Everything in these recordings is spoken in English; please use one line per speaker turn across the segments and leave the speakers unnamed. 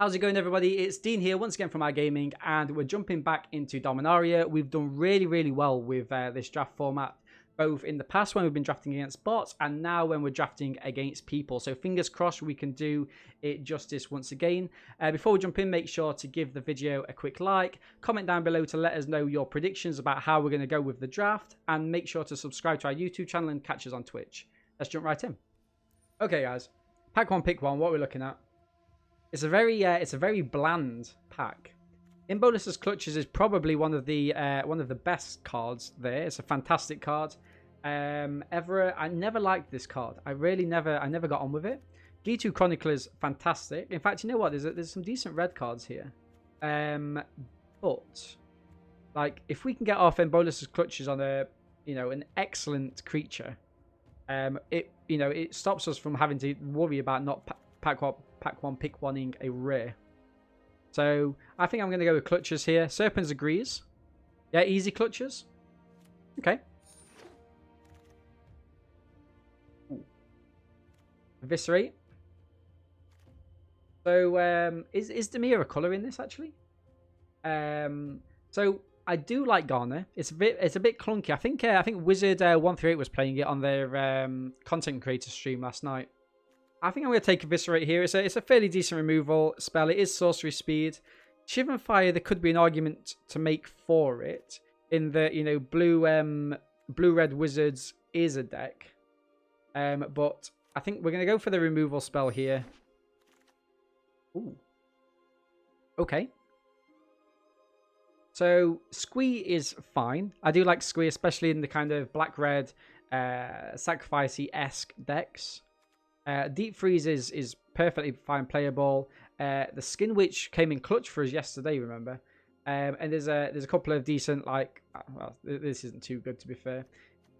How's it going, everybody? It's Dean here once again from iGaming, and we're jumping back into Dominaria. We've done really well with this draft format, both in the past when we've been drafting against bots and now when we're drafting against people. So fingers crossed we can do it justice once again. Before we jump in, make sure to give the video a quick like, comment down below to let us know your predictions about how we're going to go with the draft, and make sure to subscribe to our YouTube channel and catch us on Twitch. Let's jump right in. Okay, guys, pack one, pick one. What are we looking at? It's a very bland pack. Imbolus's Clutches is probably one of the best cards there. It's a fantastic card. Everett, I never liked this card. I never got on with it. G2 Chronicler's fantastic. In fact, you know what? There's some decent red cards here. But like, if we can get off Imbolus's Clutches on an excellent creature, it stops us from having to worry about not pack one, pick one-ing a rare. So I think I'm going to go with Clutches here. Serpents agrees. Yeah, easy Clutches. Okay. Ooh. Eviscerate. So is Dimir a colour in this actually? So I do like Garner. It's a bit clunky. I think Wizard 138 was playing it on their content creator stream last night. I think I'm going to take Eviscerate here. It's a fairly decent removal spell. It is sorcery speed. Shiver and Fire, there could be an argument to make for it in that, blue-red Wizards is a deck. But I think we're going to go for the removal spell here. Ooh. Okay. So Squee is fine. I do like Squee, especially in the kind of black-red sacrificey-esque decks. Deep Freeze is perfectly fine playable. The Skin Witch came in clutch for us yesterday, remember? And there's a couple of decent, like, well, this isn't too good to be fair.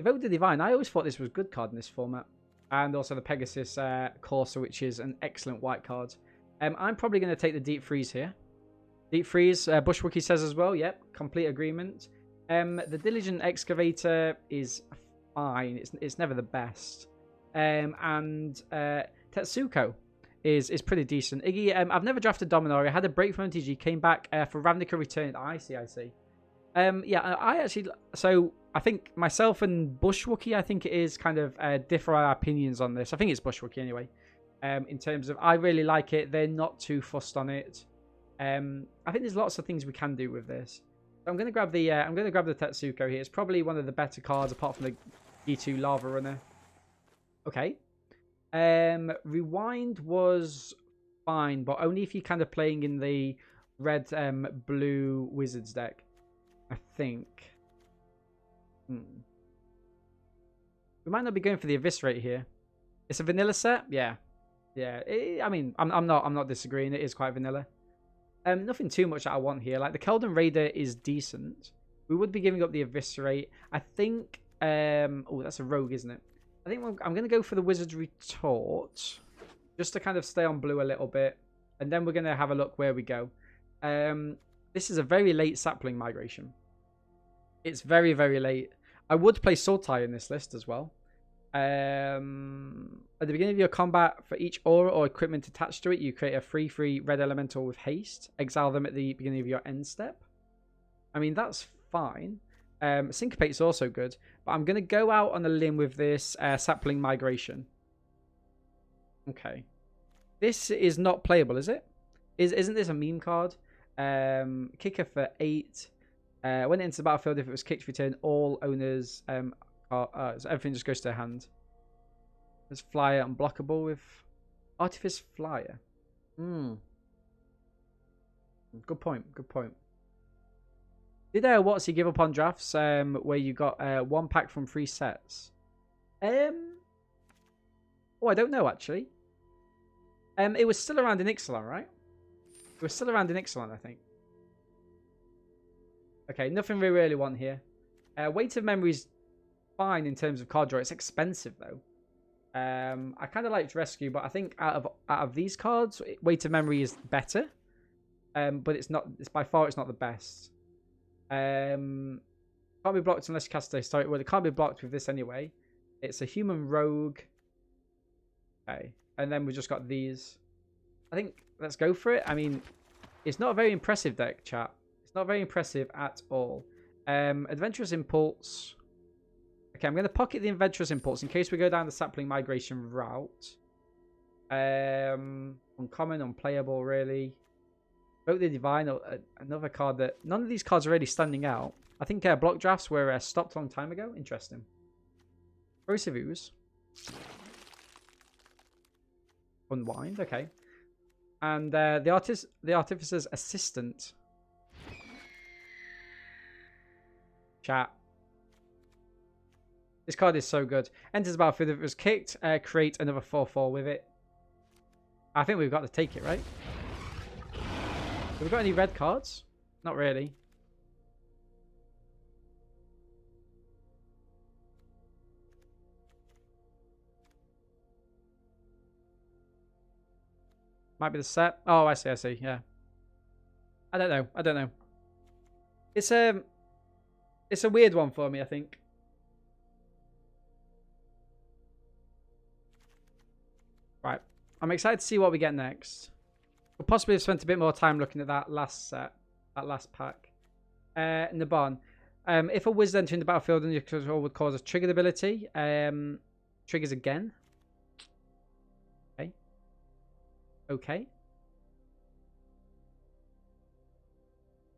Evoke the Divine, I always thought this was a good card in this format. And also the Pegasus Courser, which is an excellent white card. I'm probably going to take the Deep Freeze here. Deep Freeze, Bushwookie says as well, yep, complete agreement. The Diligent Excavator is fine, it's never the best. And Tetsuko is pretty decent. Iggy, I've never drafted Dominaria. I had a break from MTG, came back for Ravnica Returned. I see. Yeah, I think myself and Bushwookie, I think it is kind of differ our opinions on this. I think it's Bushwookie anyway. In terms of, I really like it. They're not too fussed on it. I think there's lots of things we can do with this. So I'm gonna grab the Tetsuko here. It's probably one of the better cards apart from the G2 Lava Runner. Okay. Rewind was fine, but only if you're kind of playing in the red blue Wizards deck, I think. We might not be going for the Eviscerate here. It's a vanilla set, yeah. I mean, I'm not disagreeing. It is quite vanilla. Nothing too much that I want here. Like the Keldon Raider is decent. We would be giving up the Eviscerate. I think. Oh, that's a rogue, isn't it? I think I'm going to go for the Wizard's Retort, just to kind of stay on blue a little bit, and then we're going to have a look where we go. This is a very late Sapling Migration. It's very late. I would play Sultai in this list as well. At the beginning of your combat, for each aura or equipment attached to it, you create a 3/3 red elemental with haste. Exile them at the beginning of your end step. I mean, that's fine. Syncopate's also good, but I'm going to go out on a limb with this Sapling Migration. Okay. This is not playable, is it? Isn't this a meme card? Kicker for 8. When it enters the battlefield, if it was kicked, return all owners. So everything just goes to their hand. There's Flyer unblockable with Artifice Flyer. Good point. Did what's he give up on drafts where you got 1 pack from 3 sets? Oh, I don't know actually. It was still around in Ixalan, right? It was still around in Ixalan, I think. Okay, nothing we really want here. Weight of Memory is fine in terms of card draw. It's expensive though. I kind of liked Rescue, but I think out of these cards, Weight of Memory is better. But it's by far not the best. Can't be blocked unless you cast a historic. Well, it can't be blocked with this anyway. It's a human rogue. Okay. And then we just got these. I think let's go for it. I mean, it's not a very impressive deck, chat. It's not very impressive at all. Adventurous Impulse. Okay, I'm going to pocket the Adventurous Impulse in case we go down the Sapling Migration route. Uncommon, unplayable, really. Vote the Divine, another card that... None of these cards are really standing out. I think block drafts were stopped a long time ago. Interesting. Corrosive Ooze. Unwind, okay. And the Artificer's Assistant. Chat. This card is so good. Enters the battlefield. If it was kicked, create another 4/4 with it. I think we've got to take it, right? Have we got any red cards? Not really. Might be the set. Oh, I see, yeah. I don't know. It's a weird one for me, I think. Right. I'm excited to see what we get next. We'll possibly have spent a bit more time looking at that last set. That last pack. Naban. If a wizard entering the battlefield and your control would cause a triggered ability, triggers again. Okay.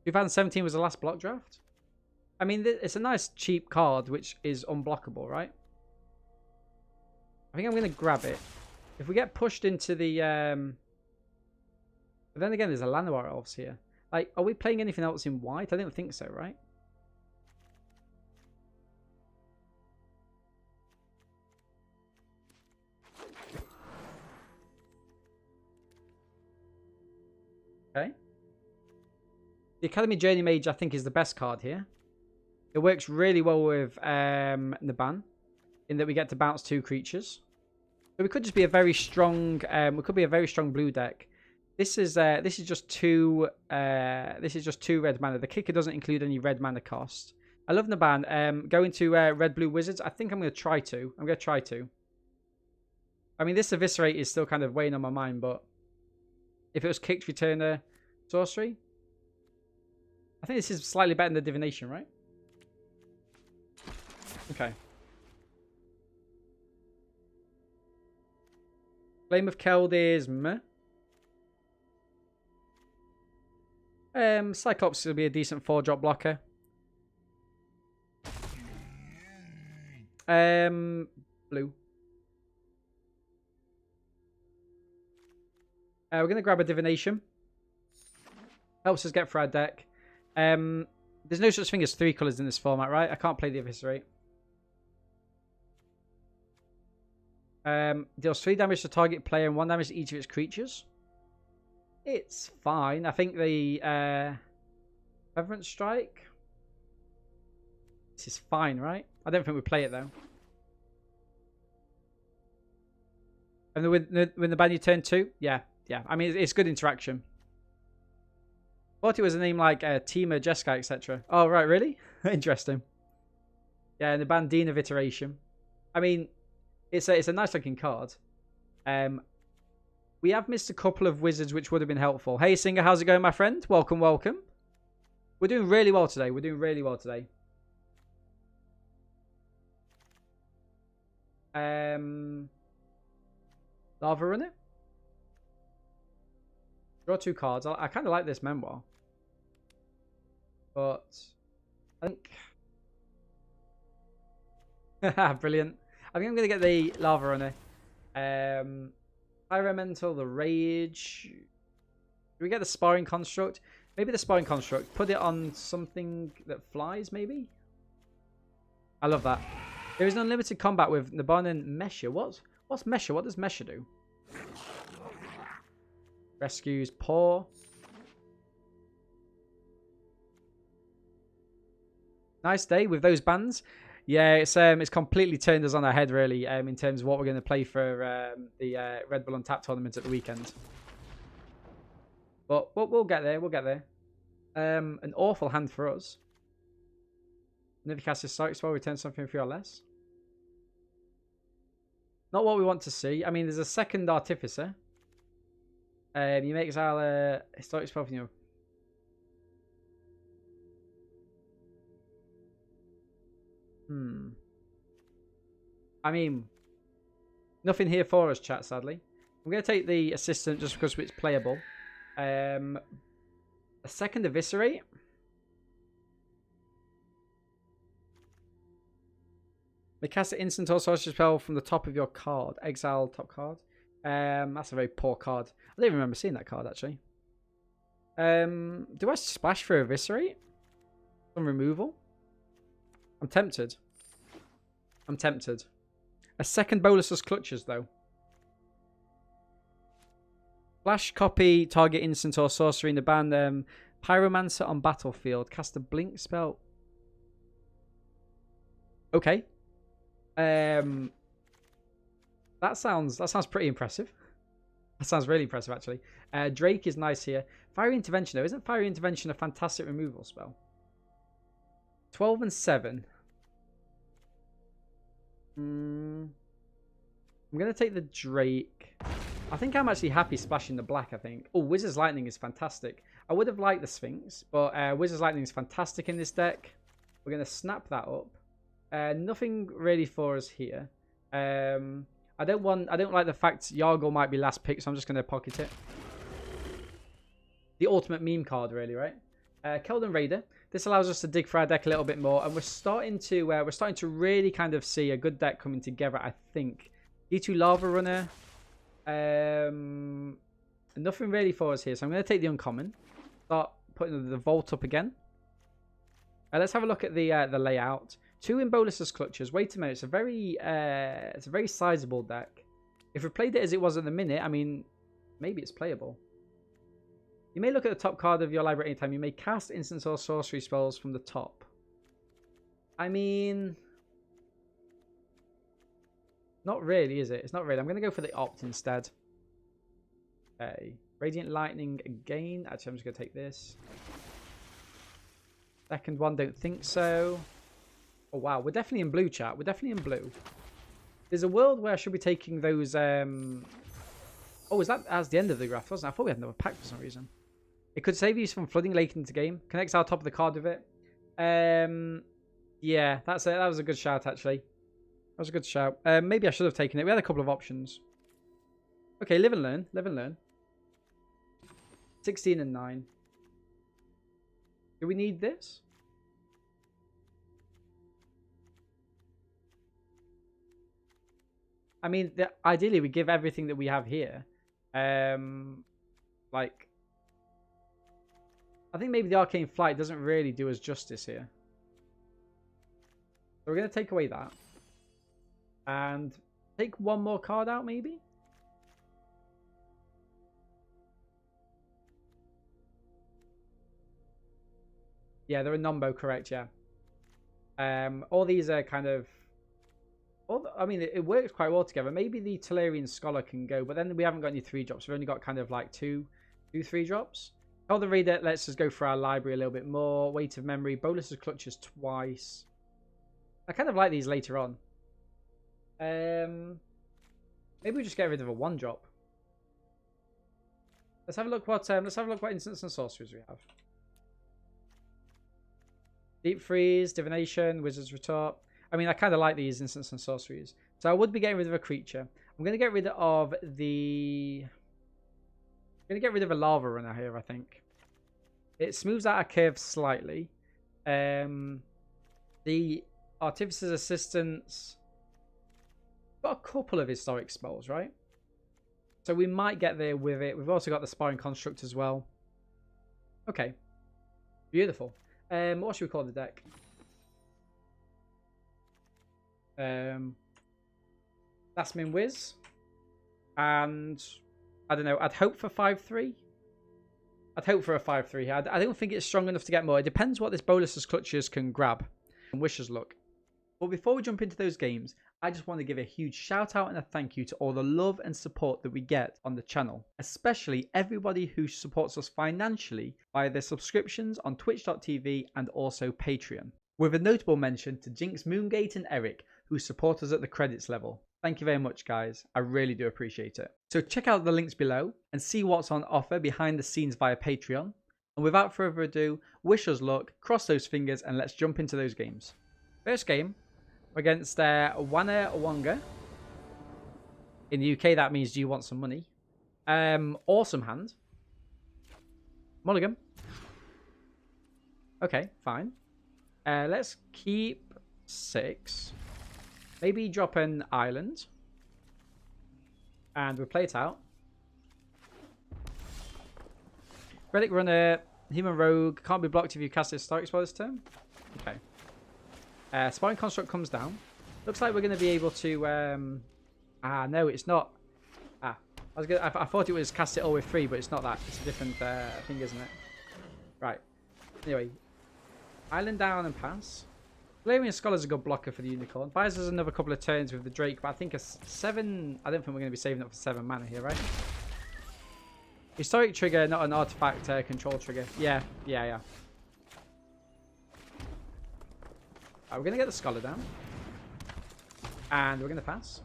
2017 was the last block draft. I mean, it's a nice cheap card which is unblockable, right? I think I'm going to grab it. If we get pushed into the... But then again, there's a Llanowar Elves here. Like, are we playing anything else in white? I don't think so, right? Okay. The Academy Journey Mage, I think, is the best card here. It works really well with Naban, in that we get to bounce 2 creatures. So we could just be a very strong. We could be a very strong blue deck. This is just 2. This is just 2 red mana. The kicker doesn't include any red mana cost. I love Naban. Going to red blue wizards. I think I'm going to try to. I mean, this Eviscerate is still kind of weighing on my mind, but if it was kicked, return a sorcery. I think this is slightly better than the Divination, right? Okay. Flame of Keld is meh. Cyclops will be a decent 4-drop blocker. Blue. We're going to grab a Divination. Helps us get through our deck. There's no such thing as 3 colours in this format, right? I can't play the Eviscerate. Deals 3 damage to target player and 1 damage to each of its creatures. It's fine. I think the Reverent Strike. This is fine, right? I don't think we play it though. And when the ban you turn 2, yeah. I mean, it's good interaction. Thought it was a name like Tima, Jessica, etc. Oh right, really? Interesting. Yeah, and the Bandina of Iteration. I mean, it's a nice looking card. We have missed a couple of wizards which would have been helpful. Hey Singer, how's it going, my friend? Welcome. We're doing really well today. Lava Runner. Draw 2 cards. I kind of like this memoir. But I think... Brilliant. I think I'm going to get the Lava Runner. Pyromental, the Rage. Do we get the Sparring Construct? Maybe the Sparring Construct. Put it on something that flies, maybe? I love that. There is an unlimited combat with Naban and Mesha. What's Mesha? What does Mesha do? Rescues Paw. Nice day with those bans. Yeah, it's completely turned us on our head, really, in terms of what we're going to play for the Red Bull Untapped tournament at the weekend. But we'll get there. An awful hand for us. Never cast a Psychic Spell, return something 3 or less. Not what we want to see. I mean, there's a second Artificer. You may exile a historic spell from your... I mean, nothing here for us, chat, sadly. I'm going to take the assistant just because it's playable. A second eviscerate. They cast an instant or sorcery spell from the top of your card. Exile top card. That's a very poor card. I don't even remember seeing that card, actually. Do I splash for eviscerate? Some removal? I'm tempted. I'm tempted. A second Bolus's Clutches, though. Flash, copy, target instant or sorcery in the band. Pyromancer on battlefield. Cast a blink spell. Okay. That sounds pretty impressive. That sounds really impressive, actually. Drake is nice here. Fiery Intervention, though. Isn't Fiery Intervention a fantastic removal spell? 12 and 7. I'm going to take the Drake. I think I'm actually happy splashing the black, I think. Oh, Wizard's Lightning is fantastic. I would have liked the Sphinx, but Wizard's Lightning is fantastic in this deck. We're going to snap that up. Nothing really for us here. I don't like the fact Yargle might be last pick, so I'm just going to pocket it. The ultimate meme card, really, right? Keldon Raider. This allows us to dig for our deck a little bit more, and we're starting to really kind of see a good deck coming together, I think. D2 Lava Runner. Nothing really for us here, so I'm going to take the uncommon. Start putting the Vault up again. Let's have a look at the layout. 2 in Bolus's Clutches. Wait a minute, it's a very sizable deck. If we played it as it was at the minute, I mean, maybe it's playable. You may look at the top card of your library anytime. You may cast instants or sorcery spells from the top. I mean, not really, is it? It's not really. I'm going to go for the opt instead. Okay. Radiant Lightning again. Actually, I'm just going to take this. Second one, don't think so. Oh, wow. We're definitely in blue, chat. We're definitely in blue. There's a world where I should be taking those... Oh, is that as the end of the graph, wasn't it? I thought we had another pack for some reason. It could save you from flooding late into the game. Connects our top of the card with it. Yeah, that's it. That was a good shout, actually. That was a good shout. Maybe I should have taken it. We had a couple of options. Okay, live and learn. Live and learn. 16 and 9. Do we need this? I mean, ideally, we give everything that we have here. Like, I think maybe the Arcane Flight doesn't really do us justice here. So we're going to take away that. And take one more card out, maybe? Yeah, they're a Nombo, correct, yeah. All these are kind of... I mean, it works quite well together. Maybe the Tolarian Scholar can go, but then we haven't got any 3-drops. We've only got kind of like two 3-drops. Keldon Raider lets us go for our library a little bit more. Weight of Memory. Bolus's Clutches twice. I kind of like these later on. Maybe we just get rid of a 1-drop. Let's have a look what instants and sorceries we have. Deep Freeze, Divination, Wizard's Retort. I mean, I kind of like these instants and sorceries. So I would be getting rid of a creature. I'm going to get rid of the... I'm going to get rid of a Lava Runner here, I think. It smooths out our curve slightly. The Artificer's Assistance... Got a couple of historic spells, right? So we might get there with it. We've also got the Sparring Construct as well. Okay. Beautiful. What should we call the deck? Lastmin Wiz. And I don't know. I'd hope for 5-3. I'd hope for a 5-3 here. I don't think it's strong enough to get more. It depends what this Bolus's Clutches can grab. And Wishes luck. But before we jump into those games, I just want to give a huge shout out and a thank you to all the love and support that we get on the channel, especially everybody who supports us financially via their subscriptions on twitch.tv and also Patreon. With a notable mention to Jinx, Moongate and Eric, who support us at the credits level. Thank you very much, guys. I really do appreciate it. So check out the links below and see what's on offer behind the scenes via Patreon. And without further ado, wish us luck, cross those fingers, and let's jump into those games. First game, against Wana Wonga. In the UK, that means do you want some money? Awesome hand. Mulligan. Okay, fine. Let's keep 6. Maybe drop an island. And we'll play it out. Relic Runner, Human Rogue, can't be blocked if you cast Historic Spell this turn. Okay. Spine Construct comes down. Looks like we're going to be able to... no, it's not. I thought it was cast it all with 3, but it's not that. It's a different thing, isn't it? Right. Anyway. Island down and pass. Galarian Scholar's a good blocker for the Unicorn. Buys us another couple of turns with the Drake, but I think a 7... I don't think we're going to be saving up for 7 mana here, right? Historic trigger, not an artifact control trigger. Yeah. Right, we're going to get the Scholar down. And we're going to pass.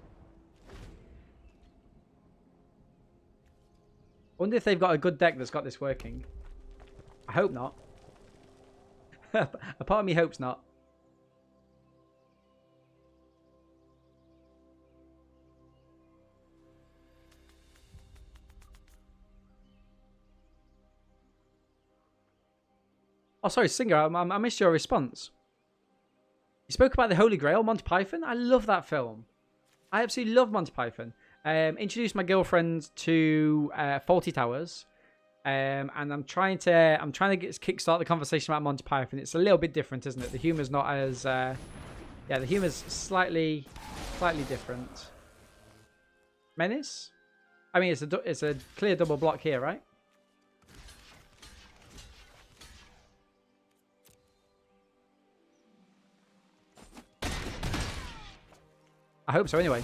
Wonder if they've got a good deck that's got this working. I hope not. A part of me hopes not. Oh, sorry, Singer, I missed your response. You spoke about the Holy Grail, Monty Python. I love that film. I absolutely love Monty Python. Introduced my girlfriend to Faulty Towers, and I'm trying to kickstart the conversation about Monty Python. It's a little bit different, isn't it? The humor's not as the humor's slightly different. Menace. I mean, it's a clear double block here, right? I hope so, anyway.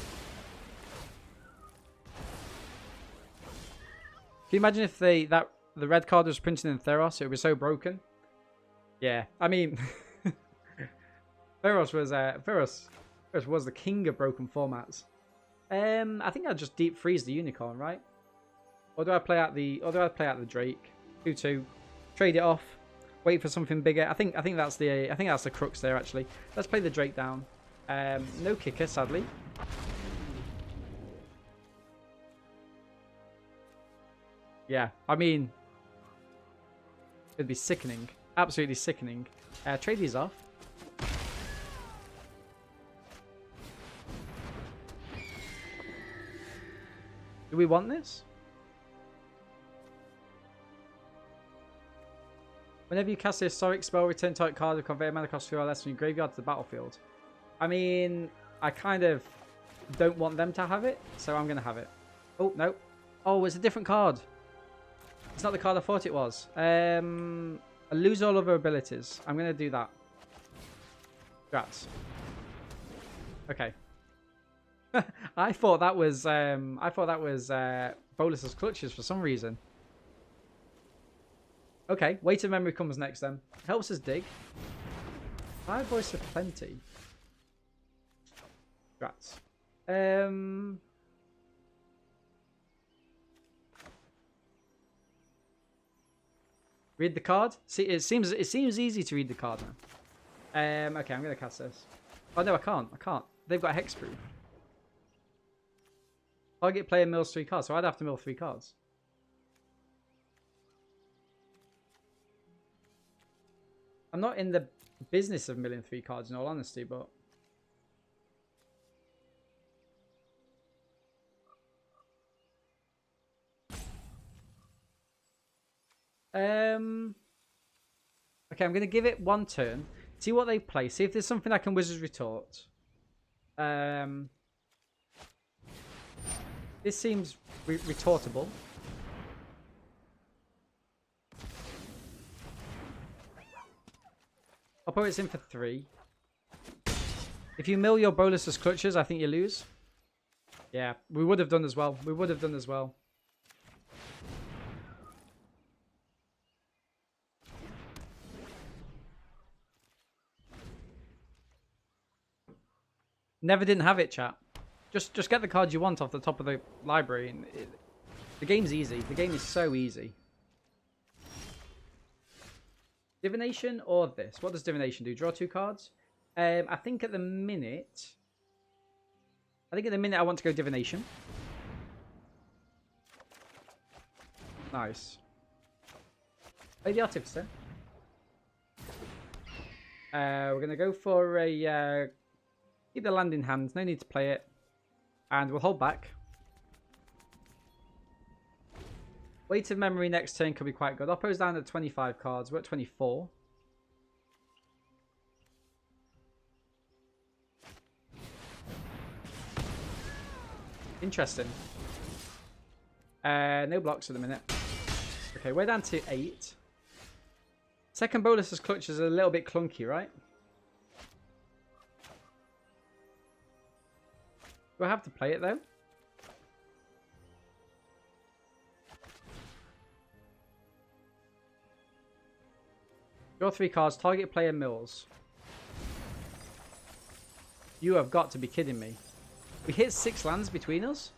Can you imagine if the red card was printed in Theros? It would be so broken. Yeah, I mean, Theros was the king of broken formats. I think I'd just deep freeze the Unicorn, right? Or do I play out the Drake? 2/2, trade it off, wait for something bigger. I think that's the crux there actually. Let's play the Drake down. No kicker, sadly. Yeah, I mean, it'd be sickening. Absolutely sickening. Trade these off. Do we want this? Whenever you cast a historic spell, return target card with convey mana cost 2 or less from your graveyard to the battlefield. I mean, I kind of don't want them to have it, so I'm going to have it. Oh, no. Oh, it's a different card. It's not the card I thought it was. I lose all other abilities. I'm going to do that. Congrats. Okay. I thought that was Bolus's Clutches for some reason. Okay, Weight of Memory comes next then. Helps us dig. Fire Voice of Plenty. Congrats. Read the card. See, it seems easy to read the card now. Okay, I'm gonna cast this. Oh no, I can't. They've got hexproof. Target player mills 3 cards, so I'd have to mill 3 cards. I'm not in the business of milling 3 cards in all honesty, but okay, I'm gonna give it 1 turn. See what they play. See if there's something I can Wizard's Retort. This seems retortable. I'll put it in for 3. If you mill your Bolus's Clutches, I think you lose. Yeah, we would have done as well. Never didn't have it, chat. Just get the cards you want off the top of the library. And the game's easy. The game is so easy. Divination or this? What does Divination do? Draw 2 cards? I think at the minute... I want to go Divination. Nice. Play the Artificer. We're going to go for a... keep the land in hand. No need to play it. And we'll hold back. Weight of Memory next turn could be quite good. Oppo's down at 25 cards. We're at 24. Interesting. No blocks at the minute. Okay, we're down to 8. Second Bolus's Clutch is a little bit clunky, right? Do I have to play it, though? Draw 3 cards. Target player mills. You have got to be kidding me. We hit 6 lands between us?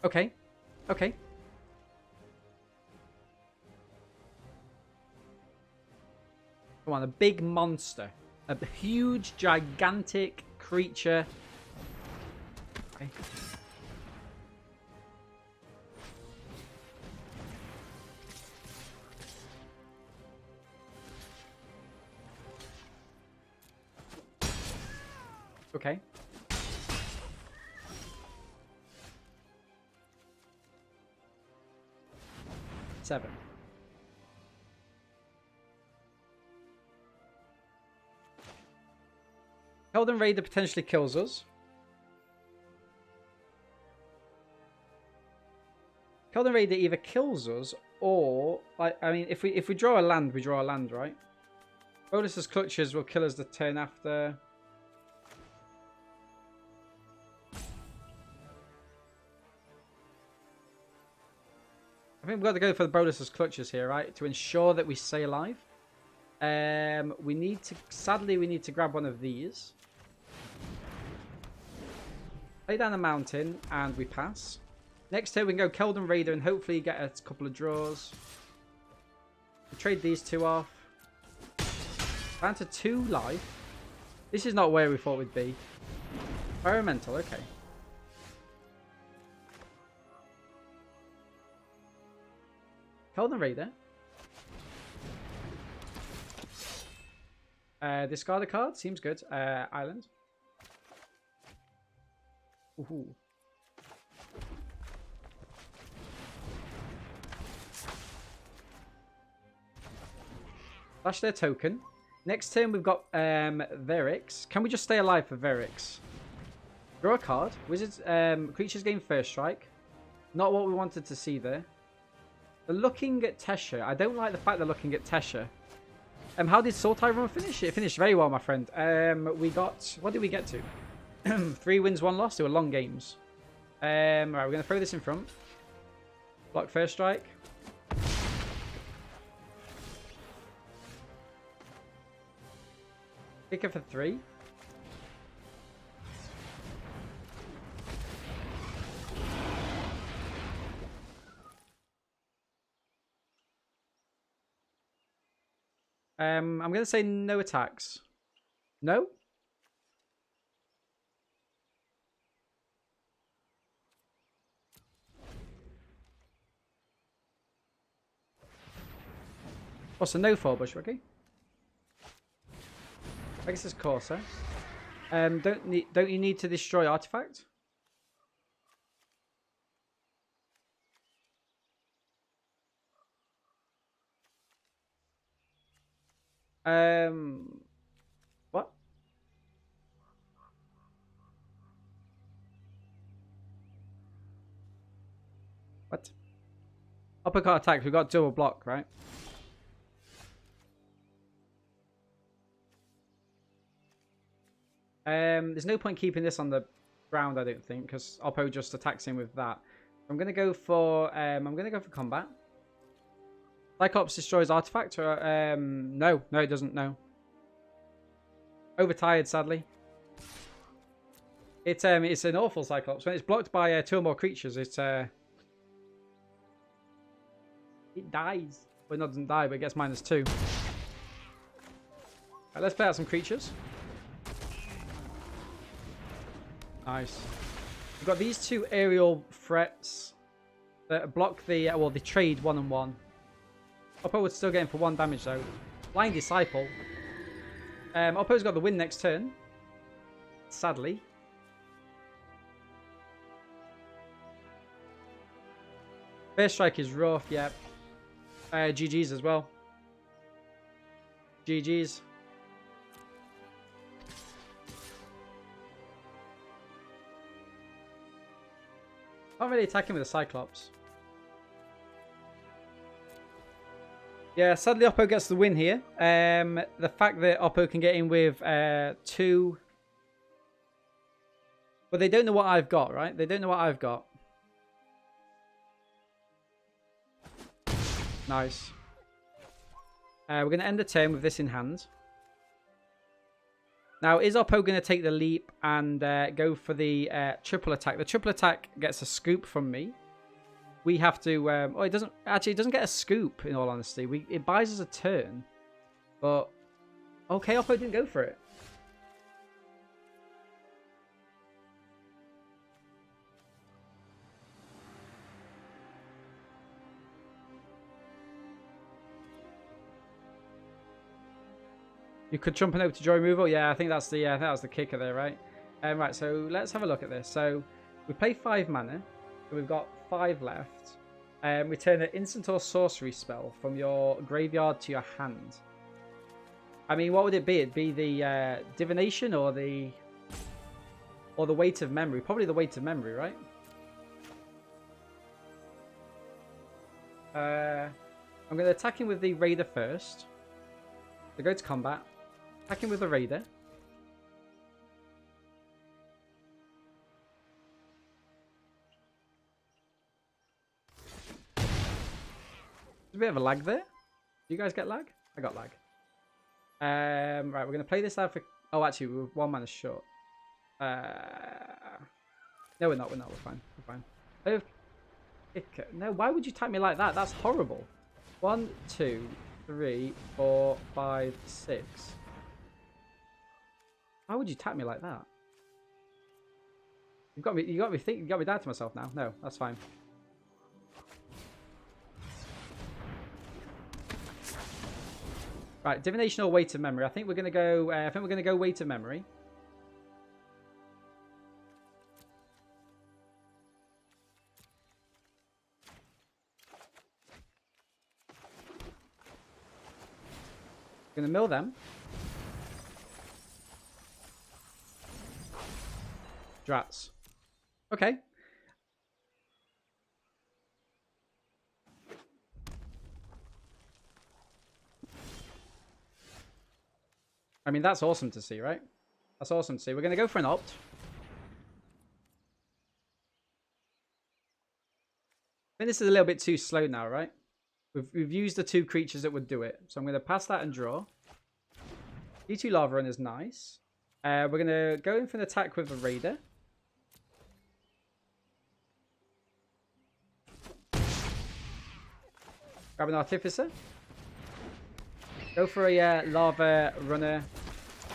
Okay. Okay. Come on, a big monster. A huge, gigantic creature. Okay. Okay. Seven. Elden Raider potentially kills us. Elden Raider either kills us or, like, I mean, if we draw a land, we draw a land, right? Bolus's Clutches will kill us the turn after. I think we've got to go for the Bolus's Clutches here, right? To ensure that we stay alive. We need to, sadly, we need to grab one of these. Play down the mountain and we pass. Next turn we can go Keldon Raider and hopefully get a couple of draws. We'll trade these 2 off. Down to 2 life. This is not where we thought we'd be. Environmental, okay. Keldon Raider. Discard a card. Seems good. Island. Ooh. Flash their token. Next turn we've got Verix. Can we just stay alive for Verix? Draw a card. Wizards creatures gain first strike. Not what we wanted to see there. They're looking at Tesha. I don't like the fact they're looking at Tesha. How did Sultai run finish? It finished very well, my friend. We got... What did we get to? 3 wins, 1 loss. They were long games. Right, we're going to throw this in front. Block first strike. Kick it for 3. I'm going to say no attacks. No? What's a no for Bushwhacky? I guess it's Corsair. Don't you need to destroy artifact? What? What? Uppercut attack. We've got double block, right? There's no point keeping this on the ground, I don't think, because Oppo just attacks him with that. I'm gonna go for combat. Cyclops destroys artifact. Or, no, it doesn't. No. Overtired, sadly. It's an awful Cyclops. When it's blocked by 2 or more creatures, it dies. Well, it doesn't die, but it gets -2. Right, let's play out some creatures. Nice. We've got these 2 aerial threats that block the well, they trade 1 and 1. Oppo would still get him for 1 damage though. Blind Disciple. Oppo's got the win next turn. Sadly. First strike is rough, yep. GG's as well. GG's. Not really attacking with the Cyclops. Yeah, sadly Oppo gets the win here. The fact that Oppo can get in with 2... But they don't know what I've got, right? They don't know what I've got. Nice. We're going to end the turn with this in hand. Now, is Oppo going to take the leap and go for the triple attack? The triple attack gets a scoop from me. We have to... oh, it doesn't... Actually, it doesn't get a scoop, in all honesty. It buys us a turn. But... Okay, Oppo didn't go for it. You could jump an over to joy removal. Yeah, I think that's the that was the kicker there, right? Right, so let's have a look at this. So we play 5 mana. So we've got 5 left. Return an instant or sorcery spell from your graveyard to your hand. I mean, what would it be? It'd be the divination or the weight of memory. Probably the weight of memory, right? I'm going to attack him with the raider first. So go to combat. Attacking with the raider. There's a bit of a lag there. Do you guys get lag? I got lag. Right, we're going to play this out for... Oh, actually, we're 1 mana short. No, we're not. We're fine. We're fine. Oh, no, why would you type me like that? That's horrible. 1, 2, 3, 4, 5, 6. Why would you tap me like that? You got me thinking. You got me down to myself now. No, that's fine. Right, divination or weight of memory. I think we're gonna go. I think we're gonna go weight of memory. Gonna mill them. Drats. Okay. I mean, that's awesome to see, right? That's awesome to see. We're going to go for an opt. I think this is a little bit too slow now, right? We've used the 2 creatures that would do it. So I'm going to pass that and draw. D2 Lava Run is nice. We're going to go in for an attack with the Raider. Grab an Artificer. Go for a Lava Runner.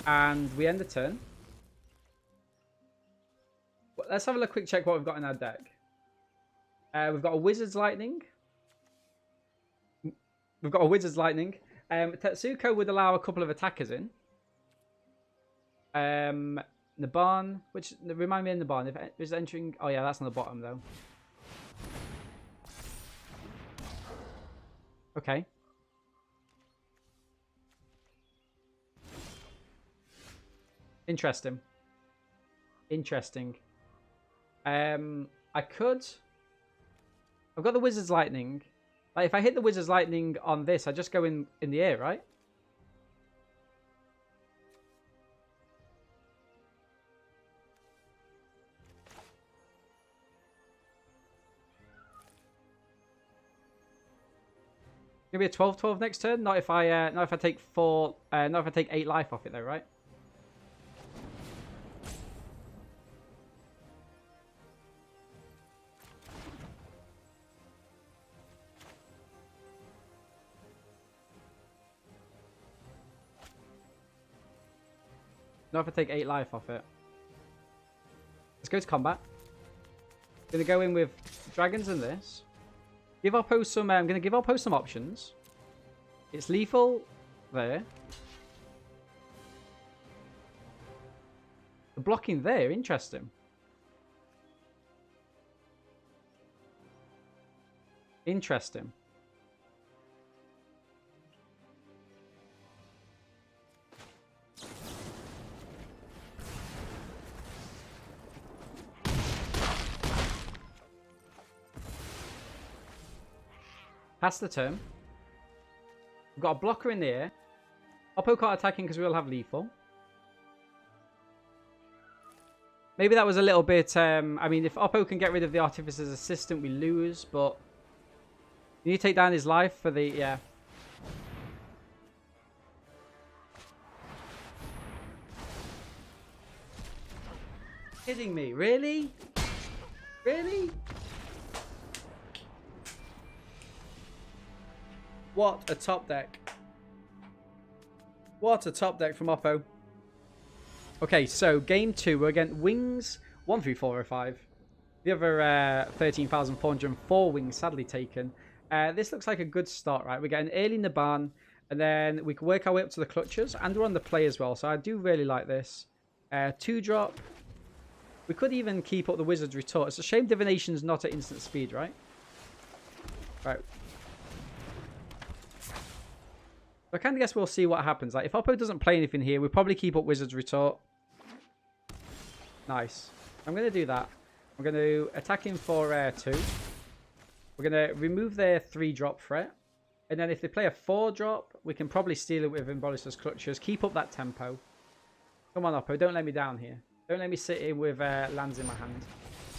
And we end the turn. Well, let's have a quick check what we've got in our deck. We've got a Wizard's Lightning. We've got a Wizard's Lightning. Tetsuko would allow a couple of attackers in. Naban, which remind me of Naban. If it's entering, oh yeah, that's on the bottom though. Okay. Interesting. Interesting. I could. I've got the Wizard's Lightning. Like, if I hit the Wizard's Lightning on this, I just go in the air, right? Gonna be a 12/12 next turn. Not if I take 4. Not if I take 8 life off it though, right? Not if I take 8 life off it. Let's go to combat. Gonna go in with dragons and this. Give our post some. I'm gonna give our post some options. It's lethal there. The blocking there, interesting. Interesting. Pass the turn. We've got a blocker in the air. Oppo can't attacking because we all have lethal. Maybe that was a little bit... I mean, if Oppo can get rid of the Artificer's Assistant, we lose, but... You need to take down his life for the... Yeah. Kidding me? Really? Really? What a top deck. What a top deck from Oppo. Okay, so game 2, we're against Wings 13405. The other 13,404 Wings sadly taken. This looks like a good start, right? We get an early Naban, and then we can work our way up to the Clutchers, and we're on the play as well, so I do really like this. 2-drop. We could even keep up the Wizard's Retort. It's a shame Divination's not at instant speed, right? Right. I kind of guess we'll see what happens. Like, if Oppo doesn't play anything here, we'll probably keep up Wizard's Retort. Nice. I'm going to do that. I'm going to attack him for 2. We're going to remove their 3-drop threat. And then if they play a 4-drop, we can probably steal it with Embolister's Clutchers. Keep up that tempo. Come on, Oppo. Don't let me down here. Don't let me sit in with lands in my hand.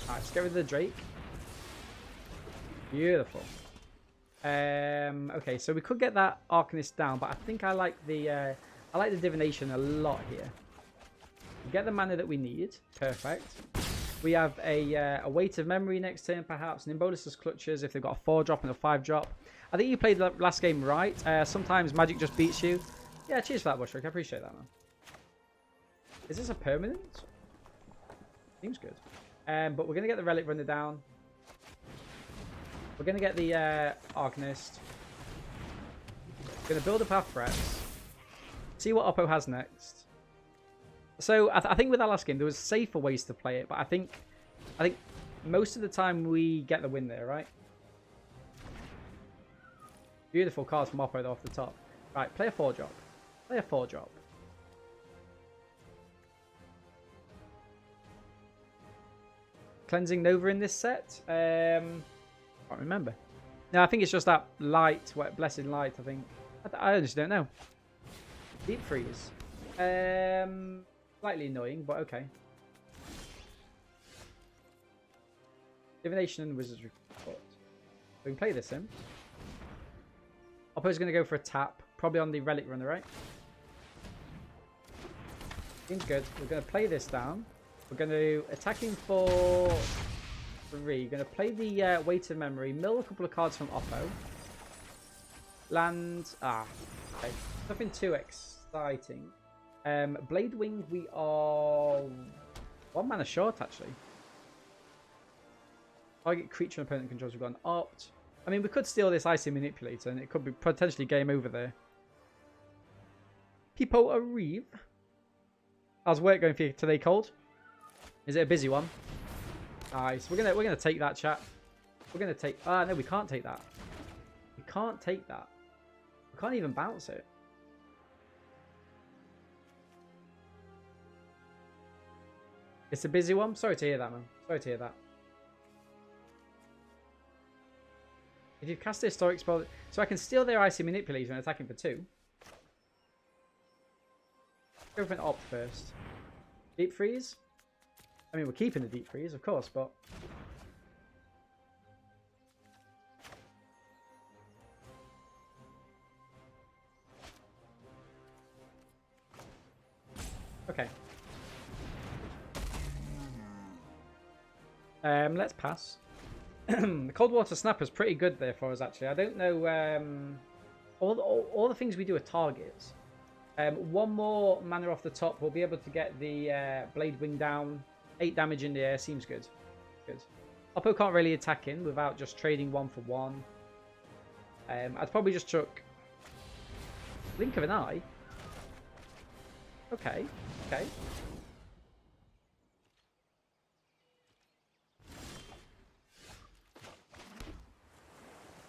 Alright, let's get rid of the Drake. Beautiful. Okay, so we could get that Arcanist down, but I think I like the Divination a lot here. We get the mana that we need. Perfect. We have a Weight of Memory next turn, perhaps. An Embolister's Clutchers if they've got a 4-drop and a 5-drop. I think you played the last game right. Sometimes Magic just beats you. Yeah, cheers for that, Bushwick. I appreciate that, man. Is this a permanent? Seems good. But we're going to get the Relic Runner down. We're going to get the Arcanist. We're going to build up our threats. See what Oppo has next. So I think with our last game, there was safer ways to play it. But I think most of the time we get the win there, right? Beautiful cards from Oppo though off the top. Right, play a 4-drop. Play a 4-drop. Cleansing Nova in this set? Can't remember. No, I think it's just that light, blessed light, I think. I just don't know. Deep Freeze. Slightly annoying, but okay. Divination and Wizard's Report. We can play this in. Oppo's going to go for a tap. Probably on the Relic Runner, right? Seems good. We're going to play this down. We're going to attack him for 3. Going to play the Weight of Memory. Mill a couple of cards from Oppo. Land. Okay. Nothing too exciting. Blade Wing, we are 1 mana short, actually. Target creature and opponent controls, we've got an Opt. I mean, we could steal this Icy Manipulator, and it could be potentially game over there. Hippo Arrive. How's work going for you today, Cold? Is it a busy one? Nice. We're gonna take that, chat. We're gonna take. No, we can't take that. We can't take that. We can't even bounce it. It's a busy one. Sorry to hear that, man. Sorry to hear that. If you've cast the Historic Spell, so I can steal their Icy Manipulator and attack him for 2. Go for an Opt first. Deep Freeze. I mean, we're keeping the Deep Freeze, of course, but... Okay. Let's pass. The Cold Water Snapper's pretty good there for us, actually. I don't know... all the things we do are targets. One more mana off the top. We'll be able to get the Blade Wing down. 8 damage in the air. Seems good. Good. Oppo can't really attack in without just trading 1 for 1. I'd probably just chuck Blink of an Eye. Okay. Okay.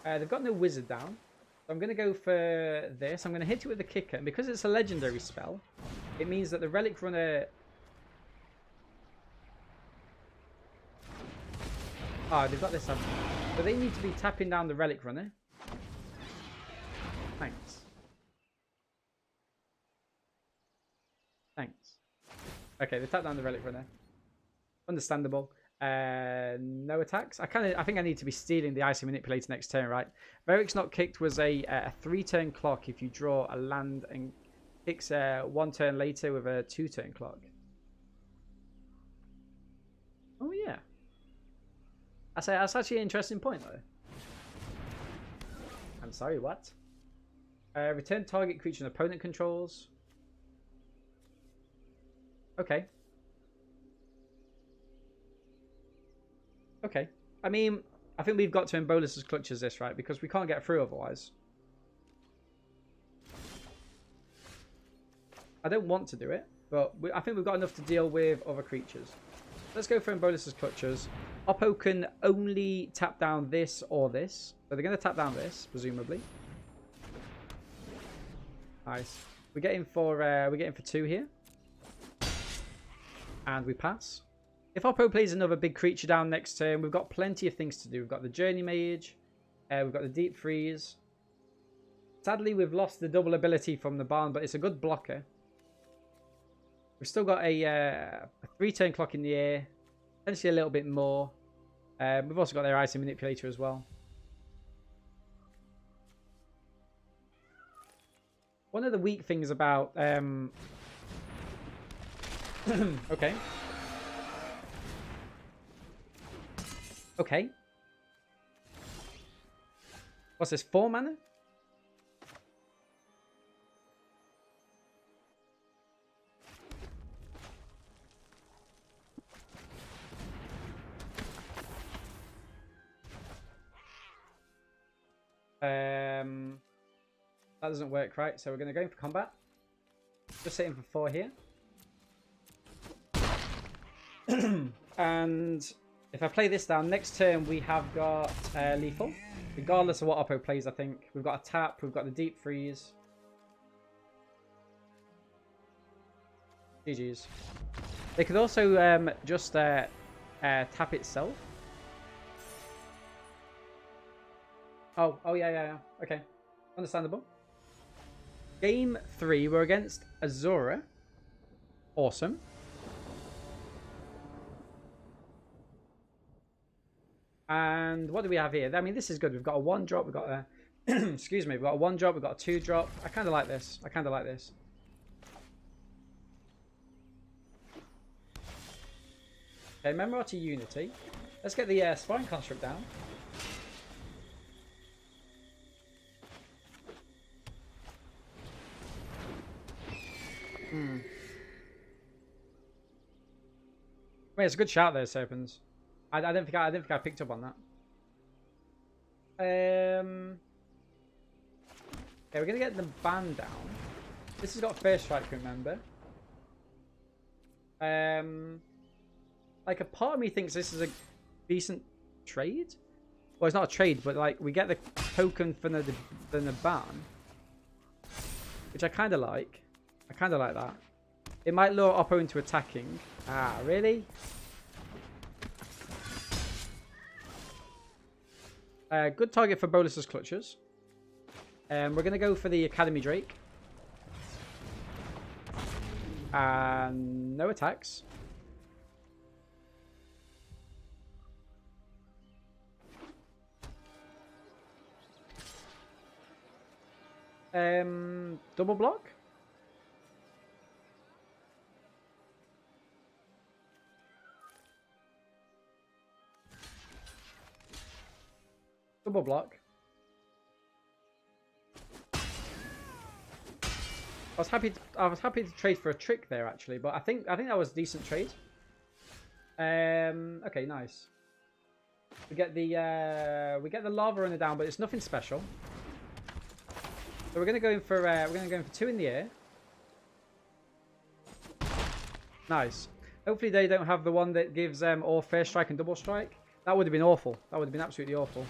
They've got no wizard down. So I'm going to go for this. I'm going to hit it with the kicker. And because it's a legendary spell, it means that the Relic Runner... Oh, they've got this up. So they need to be tapping down the Relic Runner. Thanks. Thanks. Okay, they tapped down the Relic Runner. Understandable. No attacks. I think I need to be stealing the Icy Manipulator next turn, right? Veric's Not Kicked was a 3-turn clock if you draw a land and kicks 1 turn later with a 2-turn clock. Oh yeah. That's actually an interesting point though. I'm sorry, what? Return target creature an opponent controls. Okay. Okay. I mean, I think we've got to Embolus's Clutches this, right? Because we can't get through otherwise. I don't want to do it, but I think we've got enough to deal with other creatures. Let's go for Embolus's Clutches. Oppo can only tap down this or this. So they're going to tap down this, presumably. Nice. We're getting for 2 here. And we pass. If Oppo plays another big creature down next turn, we've got plenty of things to do. We've got the Journey Mage. We've got the Deep Freeze. Sadly, we've lost the double ability from the barn, but it's a good blocker. We've still got a 3-turn clock in the air. Potentially a little bit more. We've also got their Icy Manipulator as well. One of the weak things about... okay. Okay. What's this? 4 mana? That doesn't work, right? So we're going to go in for combat. Just sitting for 4 here. And if I play this down, next turn we have got lethal. Regardless of what Oppo plays, I think. We've got a tap, we've got the Deep Freeze. GG's. They could also just tap itself. Oh, yeah. Okay. Understandable. Game 3, we're against Azura. Awesome. And what do we have here? I mean, this is good. We've got a 1-drop. We've got a... excuse me. We've got a 1-drop. We've got a 2-drop. I kind of like this. I kind of like this. Okay, Memorati Unity. Let's get the Spine Construct down. Wait, it's a good shout there, Serpens. I don't think I picked up on that. Okay, we're gonna get the ban down. This has got First Strike, remember. Like a part of me thinks this is a decent trade. Well, it's not a trade, but like we get the token for the ban, which I kind of like. I kind of like that. It might lure Oppo into attacking. Ah, really? Good target for Bolus's Clutches. We're going to go for the Academy Drake. And no attacks. Double block? Double block. I was happy to trade for a trick there actually, but I think that was a decent trade. Okay, nice. We get the lava runner down, but it's nothing special. So we're gonna go in for 2 in the air. Nice. Hopefully they don't have the one that gives all fair strike and double strike. That would have been awful. That would have been absolutely awful.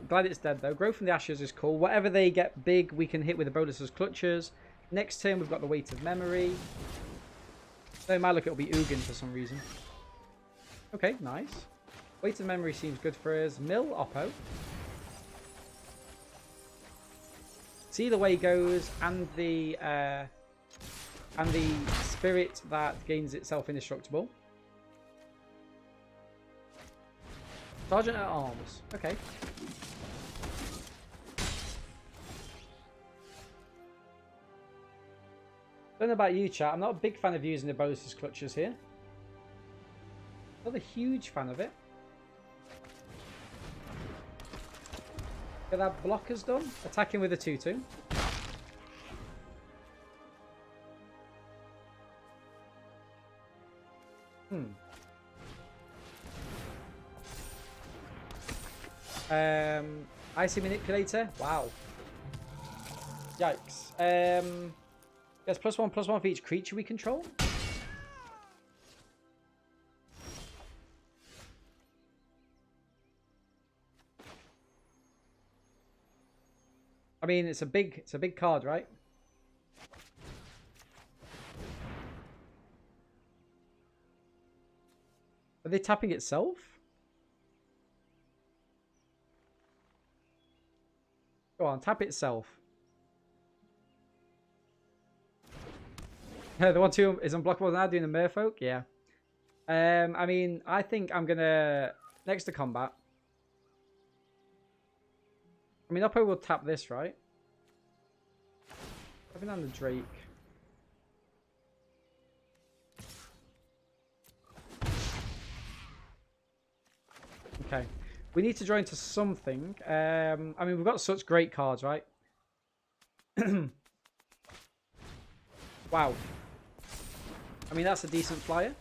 Glad it's dead though. Grow from the ashes is cool. Whatever they get big, we can hit with the bonus as clutches. Next turn we've got the weight of memory. So in my look it'll be Ugin for some reason. Okay, nice. Weight of memory seems good for us. Mill Oppo. See the way goes and the spirit that gains itself indestructible. Sergeant at Arms. Okay. Don't know about you, chat. I'm not a big fan of using the bonuses clutches here. Not a huge fan of it. Get that blockers done. Attacking with a 2-2. Icy Manipulator. Wow. Yikes. Yes, +1/+1 for each creature we control. I mean, it's a big card, right? Are they tapping itself? Go on, tap itself. The 1/2 is unblockable now, doing the merfolk. Yeah. I mean, I think I'm gonna next to combat. I mean, Oppo will tap this, right? Tapping on the Drake. Okay. We need to draw into something. I mean, we've got such great cards, right? Wow. I mean, that's a decent flyer.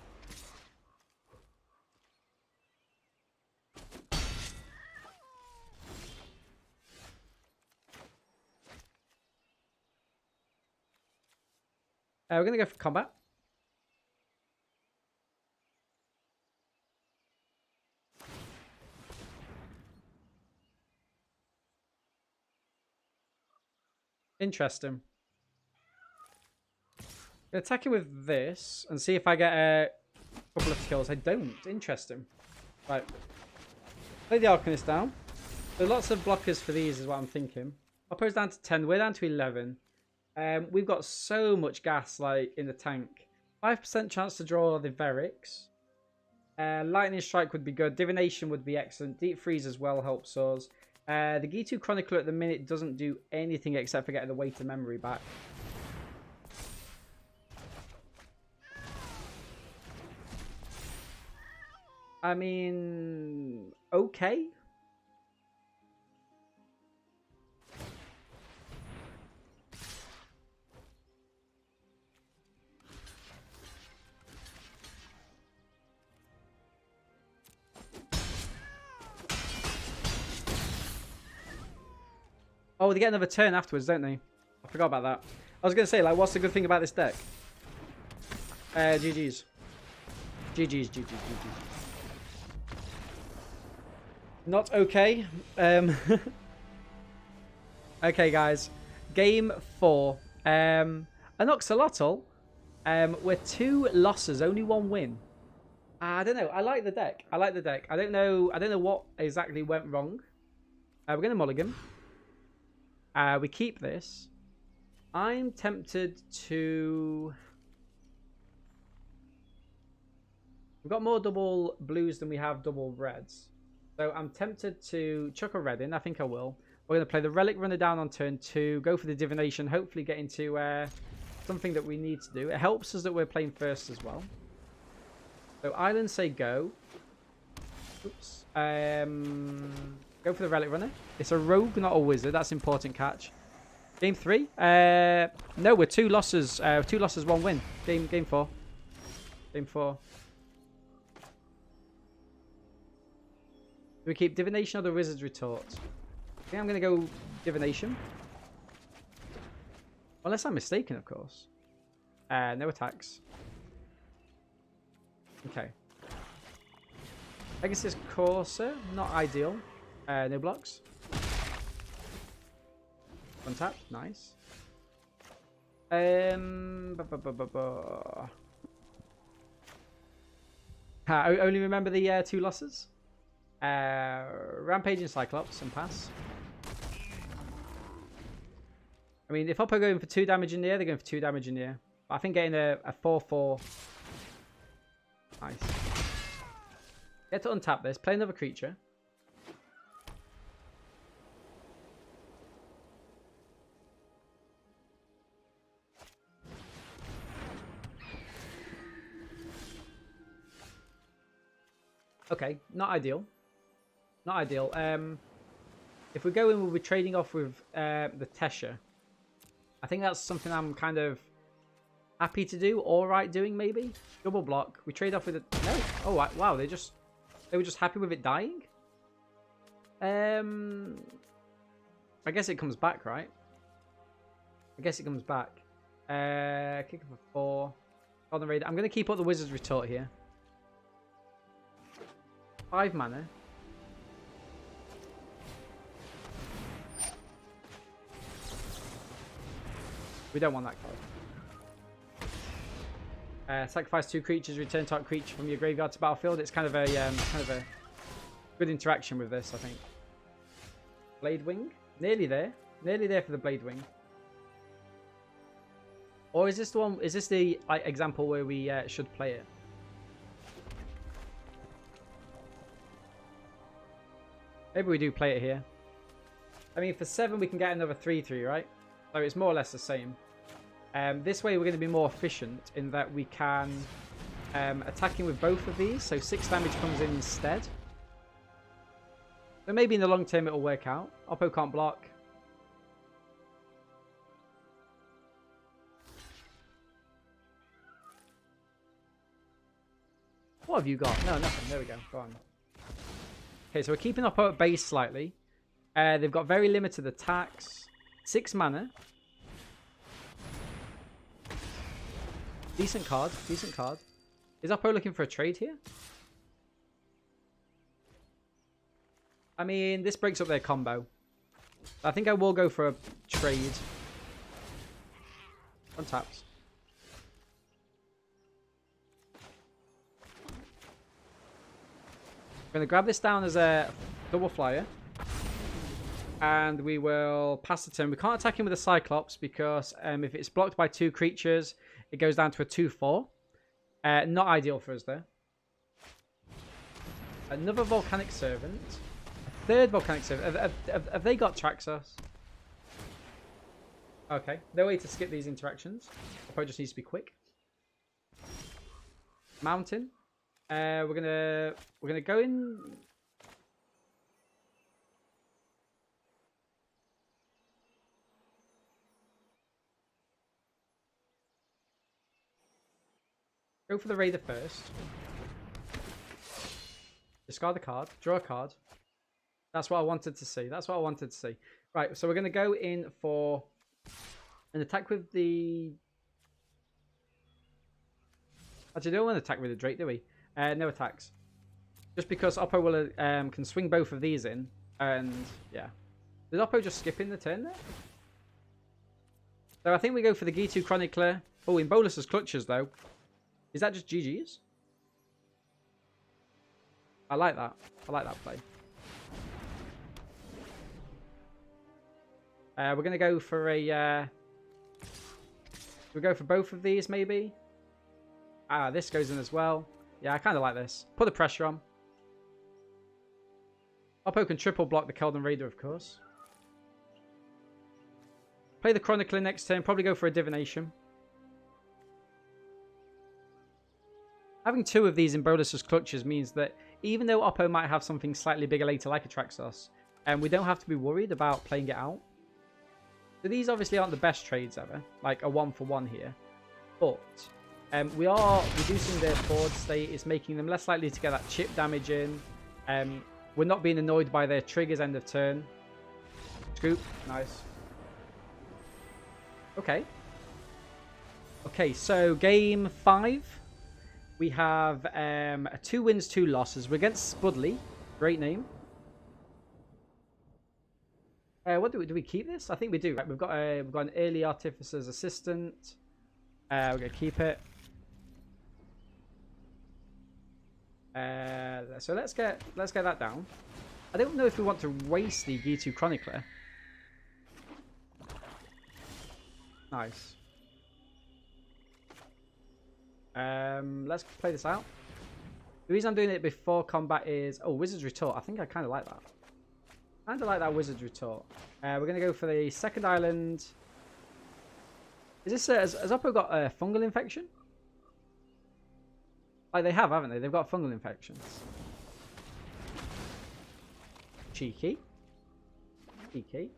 We're going to go for combat. Interesting. Attacking with this and see if I get a couple of kills. I don't. Interesting. Right. Play the Arcanist down. So lots of blockers for these is what I'm thinking. Oppo's down to 10. We're down to 11. We've got so much gas like in the tank. 5% chance to draw the Verix. Lightning Strike would be good. Divination would be excellent. Deep Freeze as well helps us. The Gitu Chronicler at the minute doesn't do anything except for getting the weight of memory back. I mean, okay. Oh, they get another turn afterwards, don't they? I forgot about that. I was going to say, like, what's the good thing about this deck? GG's. GG's. Not okay. Okay, guys. Game 4. An Oxalotl. We're 2 losses, only 1 win. I don't know. I like the deck. I don't know what exactly went wrong. We're going to mulligan. We keep this. I'm tempted to... We've got more double blues than we have double reds. So I'm tempted to chuck a red in. I think I will. We're going to play the Relic Runner down on turn 2. Go for the Divination. Hopefully get into something that we need to do. It helps us that we're playing first as well. So Island say go. Oops. Go for the Relic Runner. It's a rogue, not a wizard. That's an important catch. Game 3? No, we're 2 losses. 2 losses, 1 win. Game 4. Game 4. Do we keep Divination or the Wizard's Retort? I think I'm going to go Divination. Unless I'm mistaken, of course. No attacks. Okay. Pegasus Courser, not ideal. No blocks. Untap, nice. I only remember the 2 losses. Rampage and Cyclops and pass. I mean, if Oppo going for 2 damage in the air, they're going for 2 damage in the air. But I think getting a 4/4. Nice. Get to untap this. Play another creature. Okay, not ideal. Not ideal. If we go in, we'll be trading off with the Tesha. I think that's something I'm kind of happy to do. Alright doing, maybe. Double block. We trade off with it. No. Oh, wow. They were just happy with it dying. I guess it comes back, right? I guess it comes back. Kick for 4. Golden Raider. I'm going to keep up the Wizard's Retort here. 5 mana. We don't want that card. Sacrifice 2 creatures, return target creature from your graveyard to battlefield. It's kind of a good interaction with this, I think. Blade Wing, nearly there for the Blade Wing. Or is this the one? Is this the example where we should play it? Maybe we do play it here. I mean, for 7 we can get another 3/3, right? So it's more or less the same. This way we're going to be more efficient in that we can attack him with both of these. So 6 damage comes in instead. So maybe in the long term it'll work out. Oppo can't block. What have you got? No, nothing. There we go. Go on. Okay, so we're keeping Oppo at base slightly. They've got very limited attacks. 6 mana. Decent card. Decent card. Is Oppo looking for a trade here? I mean, this breaks up their combo. I think I will go for a trade. Untapped. I'm going to grab this down as a double flyer. And we will pass the turn. We can't attack him with a Cyclops because if it's blocked by 2 creatures, it goes down to a 2/4. Not ideal for us there. Another Volcanic Servant. A 3rd Volcanic Servant. Have they got Traxos? Okay. No way to skip these interactions. Probably just needs to be quick. Mountain. We're gonna go in. Go for the Raider first. Discard the card. Draw a card. That's what I wanted to see. That's what I wanted to see. Right, so we're going to go in for an attack with the... Actually, we don't want to attack with the Drake, do we? No attacks. Just because Oppo will can swing both of these in. And, yeah. Did Oppo just skip in the turn there? So I think we go for the Gitu Chronicler. Oh, in Bolus's Clutches, though. Is that just GG's? I like that. I like that play. We're going to go for a... we'll go for both of these, maybe. This goes in as well. Yeah, I kind of like this. Put the pressure on. Oppo can triple block the Keldon Raider, of course. Play the Chronicler next turn. Probably go for a Divination. Having 2 of these in Bolus's Clutches means that even though Oppo might have something slightly bigger later like a Traxos, we don't have to be worried about playing it out. So these obviously aren't the best trades ever, like a 1-for-1 here. But we are reducing their board state. It's making them less likely to get that chip damage in. We're not being annoyed by their triggers end of turn. Scoop. Nice. Okay. Okay, so game 5. We have 2 wins, 2 losses. We're against Spudley. Great name. What do we keep this? I think we do. Right, we've got an early artificer's assistant. We're gonna keep it. So let's get that down. I don't know if we want to waste the G2 Chronicler. Nice. Let's play this out. The reason I'm doing it before combat is Wizard's Retort. I think I kind of like that. Kind of like that Wizard's Retort. We're gonna go for the second island. Is this has Oppo got a fungal infection? Like they have, haven't they? They've got fungal infections. Cheeky. Cheeky.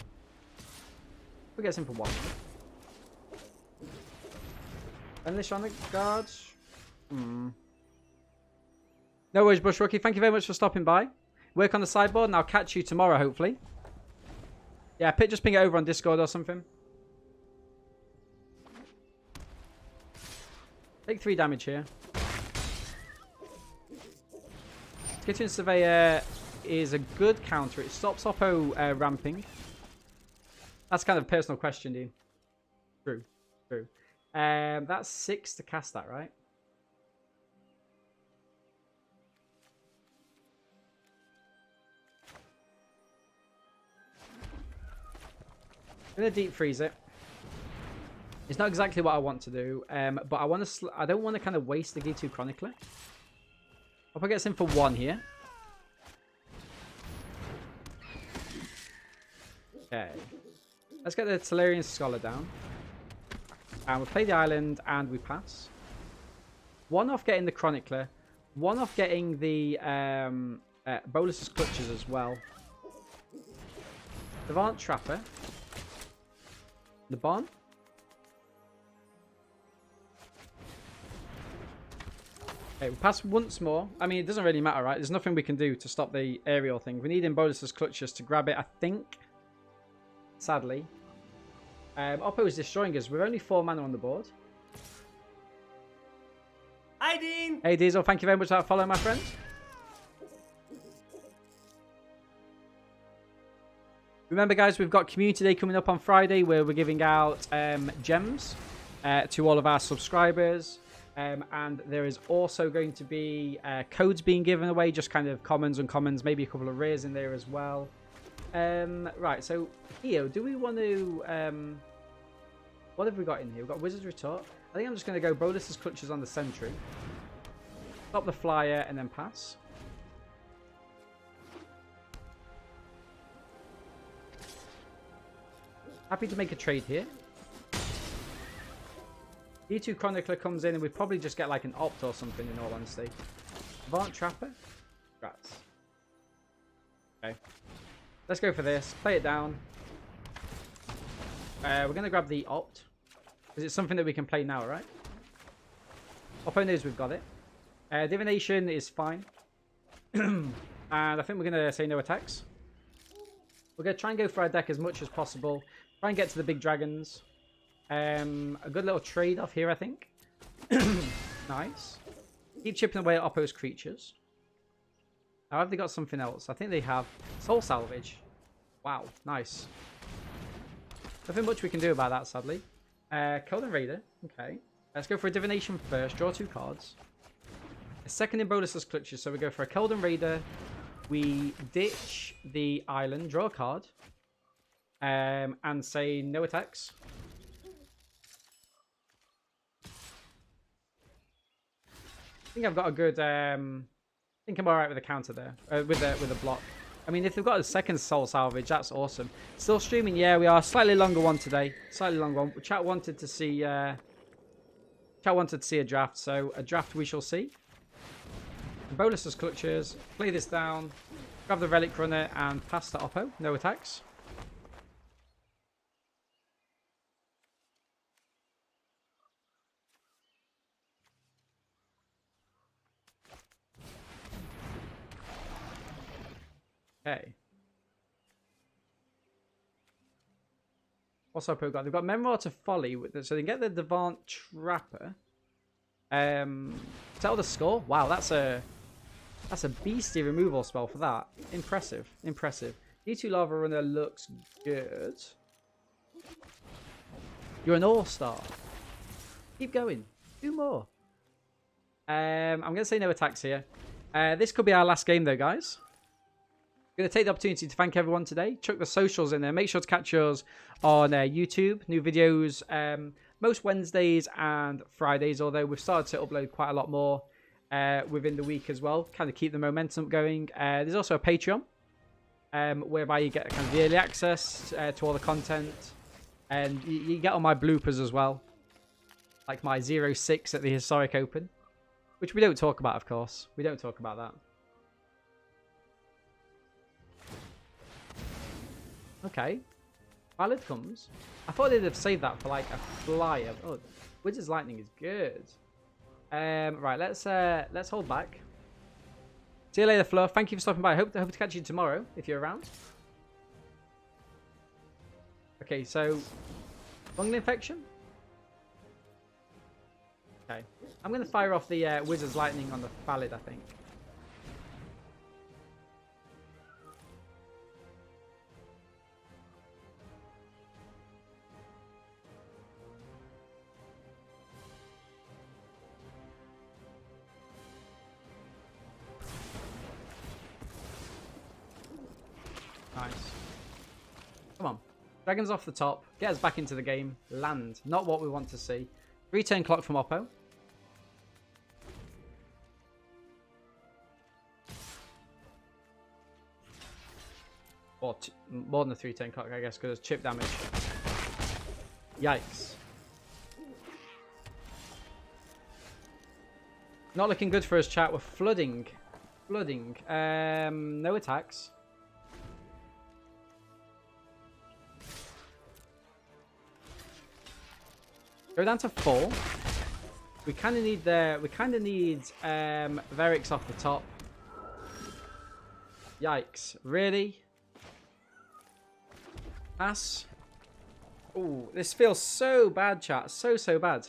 We get him for 1. Unleash on the guards. No worries, Bushwookie. Thank you very much for stopping by. Work on the sideboard and I'll catch you tomorrow, hopefully. Yeah, just ping it over on Discord or something. Take 3 damage here. Skittering Surveyor is a good counter. It stops Oppo ramping. That's kind of a personal question, dude. True. True. That's 6 to cast that, right? I'm gonna deep freeze it. It's not exactly what I want to do, but I want to. I don't want to kind of waste the G2 Chronicler. Hope I get in for 1 here. Okay, let's get the Tellurian Scholar down, and we'll play the island, and we pass. 1 off getting the Chronicler, 1 off getting the Bolus's Clutches as well. Devant Trapper. The Barn. Okay, we'll pass once more. I mean, it doesn't really matter, right? There's nothing we can do to stop the aerial thing. We need Bolus's Clutches to grab it, I think. Sadly. Oppo is destroying us. We're only 4 mana on the board.
Hi, Dean!
Hey, Diesel. Thank you very much for that follow, my friend. Remember, guys, we've got Community Day coming up on Friday where we're giving out gems to all of our subscribers. And there is also going to be codes being given away, just kind of commons, uncommons, maybe a couple of rares in there as well. Right, so here, do we want to... what have we got in here? We've got Wizard's Retort. I think I'm just going to go Bolus's Clutches on the Sentry. Stop the Flyer and then pass. Happy to make a trade here. D2 Chronicler comes in and we probably just get like an Opt or something, in all honesty. Devant Trapper. Rats. Okay. Let's go for this. Play it down. We're going to grab the Opt. Because it's something that we can play now, right? Oppo knows we've got it. Divination is fine. And I think we're going to say no attacks. We're going to try and go for our deck as much as possible. Try and get to the big dragons. A good little trade-off here, I think. Nice. Keep chipping away at Oppo's creatures. Now, have they got something else? I think they have Soul Salvage. Wow, nice. Nothing much we can do about that, sadly. Keldon Raider. Okay. Let's go for a Divination first. Draw 2 cards. A second in Bolus's Clutches. So we go for a Keldon Raider. We ditch the island. Draw a card. And say no attacks. I think I've got a good... I think I'm alright with the counter there. With the block. I mean, if they've got a second Soul Salvage, that's awesome. Still streaming? Yeah, we are. Slightly longer one today. Slightly longer one. Chat wanted to see... Chat wanted to see a draft, so a draft we shall see. Bolus's Clutches. Play this down. Grab the Relic Runner and pass to Oppo. No attacks. Okay. What's our pro got? They've got Memoir to Folly, with it, so they can get the Devant Trapper. Tell the score. Wow, that's a beastie removal spell for that. Impressive, impressive. D2 Lava Runner looks good. You're an all-star. Keep going. Do more. I'm going to say no attacks here. This could be our last game though, guys. I'm going to take the opportunity to thank everyone today. Chuck the socials in there. Make sure to catch us on YouTube. New videos most Wednesdays and Fridays, although we've started to upload quite a lot more within the week as well. Kind of keep the momentum going. There's also a Patreon whereby you get kind of the early access to all the content. And you get all my bloopers as well. Like my 0-6 at the Historic Open. Which we don't talk about, of course. We don't talk about that. Okay. Valid comes. I thought they'd have saved that for like a flyer. Oh, Wizard's Lightning is good. Right, let's hold back. See you later, Fluff. Thank you for stopping by. I hope to catch you tomorrow if you're around. Okay, so fungal infection. Okay, I'm going to fire off the Wizard's Lightning on the Valid, I think. Nice. Come on. Dragons off the top. Get us back into the game. Land. Not what we want to see. 3-turn clock from Oppo. Or more than a 3-turn clock, I guess, because it's chip damage. Yikes. Not looking good for us, chat. We're flooding. Flooding. No attacks. Go down to 4. We kind of need Verix off the top. Yikes! Really? Pass. Ooh, this feels so bad, chat. So bad.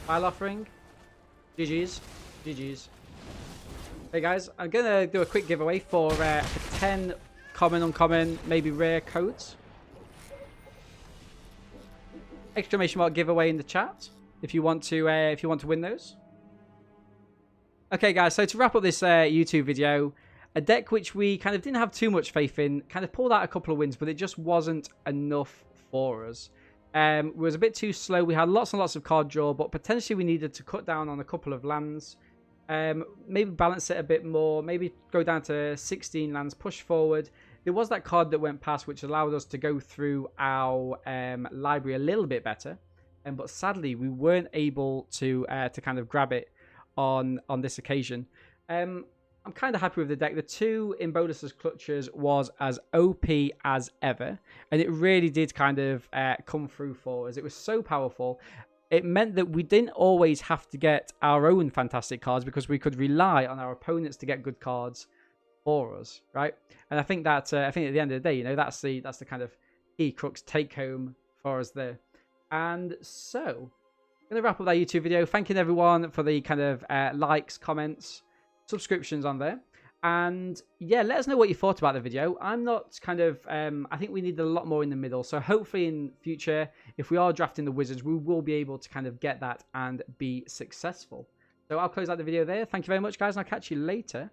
File offering. GG's. GG's. Hey guys, I'm gonna do a quick giveaway for 10 common, uncommon, maybe rare codes. Exclamation mark giveaway in the chat if you want to win those. Okay, guys. So to wrap up this YouTube video, a deck which we kind of didn't have too much faith in, kind of pulled out a couple of wins, but it just wasn't enough for us. It was a bit too slow. We had lots and lots of card draw, but potentially we needed to cut down on a couple of lands. Maybe balance it a bit more. Maybe go down to 16 lands, push forward. There was that card that went past, which allowed us to go through our library a little bit better. But sadly, we weren't able to kind of grab it on this occasion. I'm kind of happy with the deck. The 2 in Bolus's Clutches was as OP as ever. And it really did kind of come through for us. It was so powerful. It meant that we didn't always have to get our own fantastic cards because we could rely on our opponents to get good cards for us, right? And I think that I think at the end of the day, you know, that's the kind of key crux take home for us there. And so I'm gonna wrap up that YouTube video, thanking everyone for the kind of likes, comments, subscriptions on there. And yeah, let us know what you thought about the video. I'm not kind of I think we need a lot more in the middle, so hopefully in future, if we are drafting the Wizards, we will be able to kind of get that and be successful. So I'll close out the video there. Thank you very much, guys, and I'll catch you later.